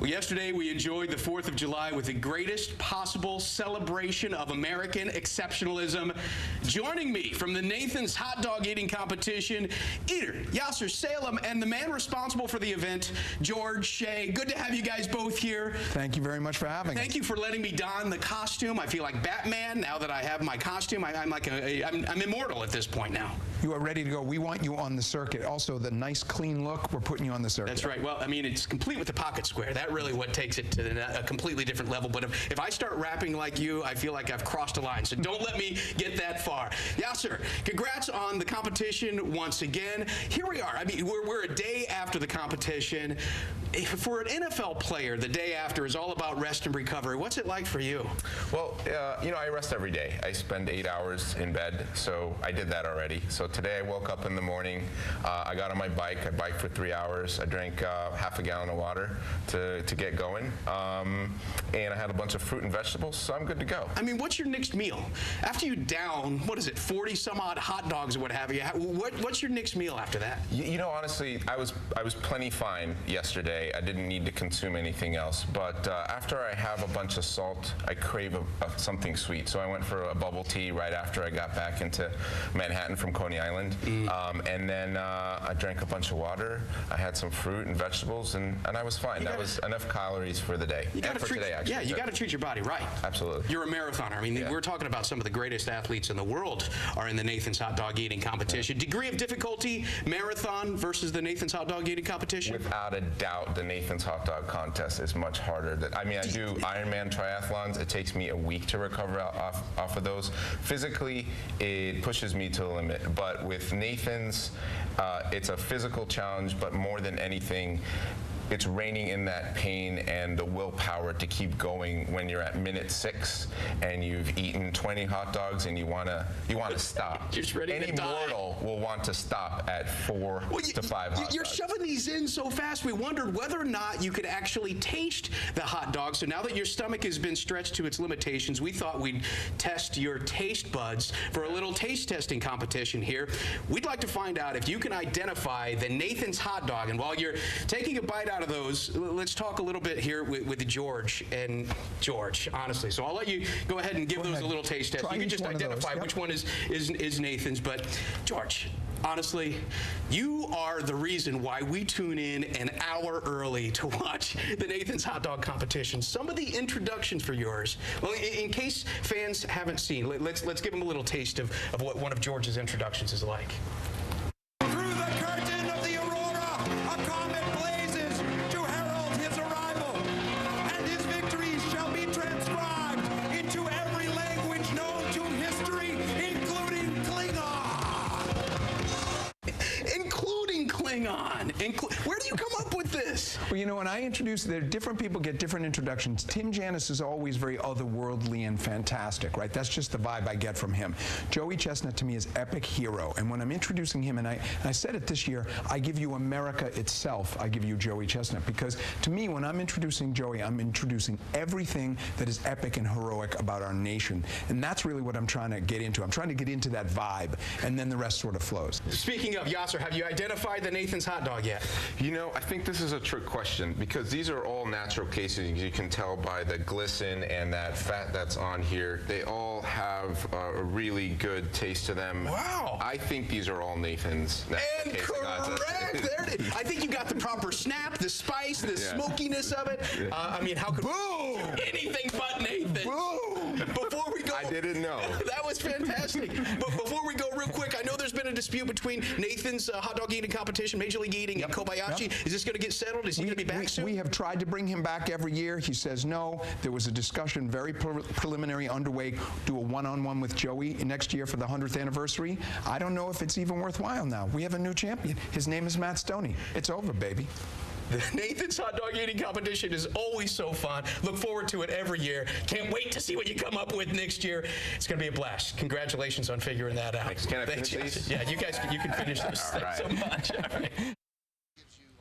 Well, yesterday we enjoyed the 4th of July with the greatest possible celebration of American exceptionalism. Joining me from the Nathan's hot dog eating competition, eater Yasir, Salem, and the man responsible for the event, George, Shea. Good to have you guys both here. Thank you very much for having us. Thank you for letting me don the costume. I feel like Batman now that I have my costume. I'm immortal at this point now. You are ready to go. We want you on the circuit. Also, the nice, clean look, we're putting you on the circuit. That's right. Well, I mean, it's complete with the pocket square. That really what takes it to a completely different level. But if I start rapping like you, I feel like I've crossed a line. So don't let me get that far. Yasir, congrats on the competition once again. Here we are. I mean, we're a day after the competition. For an NFL player, the day after is all about rest and recovery. What's it like for you? Well, you know, I rest every day. I spend 8 hours in bed, so I did that already. So today I woke up in the morning, I got on my bike, I biked for 3 hours, I drank half a gallon of water to get going, and I had a bunch of fruit and vegetables, so I'm good to go. I mean, what's your next meal? After you down, what is it, 40 some odd hot dogs or what have you, what's your next meal after that? You know, honestly, I was plenty fine yesterday. I didn't need to consume anything else, but after I have a bunch of salt, I crave something sweet, so I went for a bubble tea right after I got back into Manhattan from Coney Island, and then I drank a bunch of water, I had some fruit and vegetables, and I was fine. That was enough calories for the day, and for today, actually. Yeah, you got to treat your body right. Absolutely. You're a marathoner. I mean, we're talking about some of the greatest athletes in the world are in the Nathan's hot dog eating competition. Degree of difficulty, marathon versus the Nathan's hot dog eating competition? Without a doubt, the Nathan's hot dog contest is much harder. I mean, I do Ironman triathlons. It takes me a week to recover off of those. Physically, it pushes me to the limit, but with Nathan's, it's a physical challenge, but more than anything, it's reining in that pain and the willpower to keep going when you're at minute 6 and you've eaten 20 hot dogs and you want to stop. Just ready Any to die. mortal will want to stop at 4 to 5 hot dogs. You're shoving these in so fast, we wondered whether or not you could actually taste the hot dog. So now that your stomach has been stretched to its limitations, we thought we'd test your taste buds for a little taste testing competition here. We'd like to find out if you can identify the Nathan's hot dog. And while you're taking a bite out of those, let's talk a little bit here with George and George, honestly. So I'll let you go ahead and give those a little taste test. You can just identify which one is Nathan's. But George, honestly, you are the reason why we tune in an hour early to watch the Nathan's hot dog competition. Some of the introductions for yours, well, in case fans haven't seen, let's give them a little taste of what one of George's introductions is like. Where do you come up with this? Well, you know, when I introduce, different people get different introductions. Tim Janis is always very otherworldly and fantastic, right? That's just the vibe I get from him. Joey Chestnut to me is epic hero, and when I'm introducing him, and I said it this year, I give you America itself, I give you Joey Chestnut, because to me, when I'm introducing Joey, I'm introducing everything that is epic and heroic about our nation, and that's really what I'm trying to get into. I'm trying to get into that vibe, and then the rest sort of flows. Speaking of, Yasir, have you identified the Nathan's hot dog yet? You know, I think this is a trick question because these are all natural casings. You can tell by the glisten and that fat that's on here. They all have a really good taste to them. Wow. I think these are all Nathan's. And correct. There it is. I think you got the proper snap, the spice, the smokiness of it. I mean, how could anything but Nathan? Boom! Before we go, I didn't know. That was fantastic. But before we go real quick, I know there's been a dispute between Nathan's hot dog eating competition, Major League Eating, and Kobayashi. Is this going to get settled? Is he going to be back soon? We have tried to bring him back every year. He says no. There was a discussion, very preliminary, underway, do a one-on-one with Joey next year for the 100th anniversary. I don't know if it's even worthwhile now. We have a new champion. His name is Matt Stoney. It's over, baby. The Nathan's hot dog eating competition is always so fun. Look forward to it every year. Can't wait to see what you come up with next year. It's going to be a blast. Congratulations on figuring that out. Thanks. Can I finish these? Yeah, you guys, you can finish this. Thanks so much. All right.